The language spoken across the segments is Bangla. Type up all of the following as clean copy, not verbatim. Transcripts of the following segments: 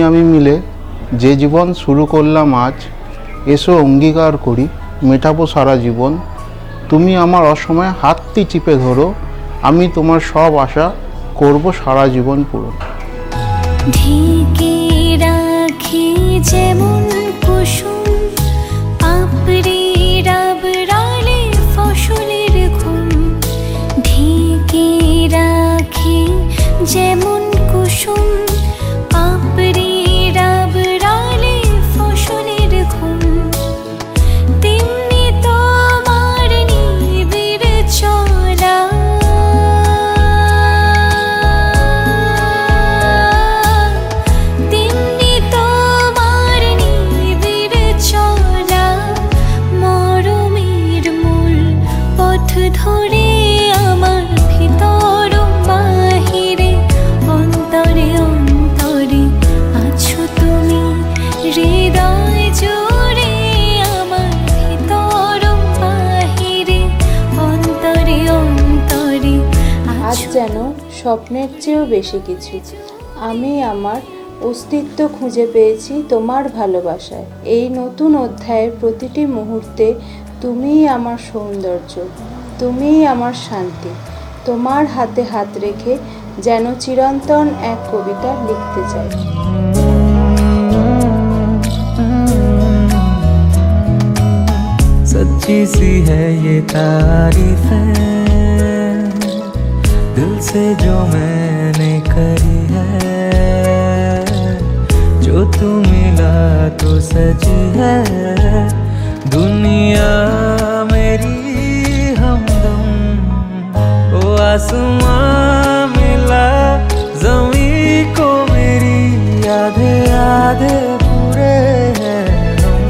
আমি মিলে যে জীবন শুরু করলাম আজ, এসো অঙ্গীকার করি মেটাবো সারা জীবন। তুমি আমার অসময়ে হাতটি চিপে ধরো, আমি তোমার সব আশা করব সারা জীবন পূরণ। ঢেকে রাখি যেমন কুসুম পাপড়ি রাবড়ালে ফসলের ঘুম, ঢেকে রাখি যেমন কুসুম পাপড়ি রাবড়ালে ফসলের ঘুম, তেমনি তোমার নিবিড় চলা ধরে আমার ভিতর বাহিরে অন্তরে অন্তরে আছো তুমি, হৃদয় জুড়ে আমার ভিতর বাহিরে অন্তরে অন্তরে আজ যেন স্বপ্নের চেয়েও বেশি কিছু। আমি আমার অস্তিত্ব খুঁজে পেয়েছি তোমার ভালোবাসায়। এই নতুন অধ্যায়ের প্রতিটি মুহূর্তে তুমিই আমার সৌন্দর্য, তুমিই আমার শান্তি। তোমার হাতে হাত রেখে যেন চিরন্তন এক কবিতা লিখতে চাই। सच्ची सी है ये तारीफ है दिल से जो मैंने करी है, जो तू मिला तो सची है दुनिया मेरी हमदम। ओ आसमां मिला ज़मीं को मेरी आधे आधे पूरे हैं हम,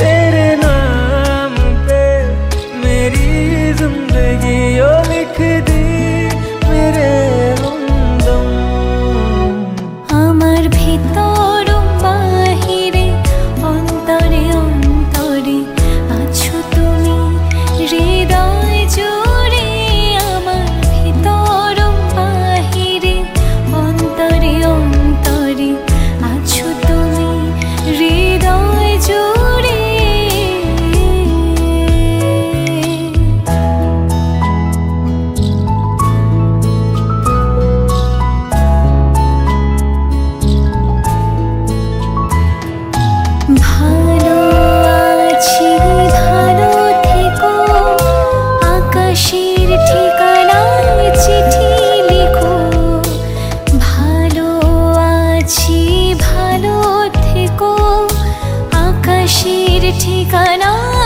तेरे नाम पे मेरी जिंदगी ओ लिख दी मेरे हमदम। আমার ভিতর বাহিরে অন্তরে অন্তরে আছো তুমি, হৃদয় জুড়ে আমার ভিতর বাহিরে অন্তরে অন্তরে আছো তুমি, হৃদয় জুড়ে। ভালো আছি ভালো থেকো, আকাশের ঠিকানায় চিঠি লিখো। ভালো আছি ভালো থেকো, আকাশের ঠিকানায়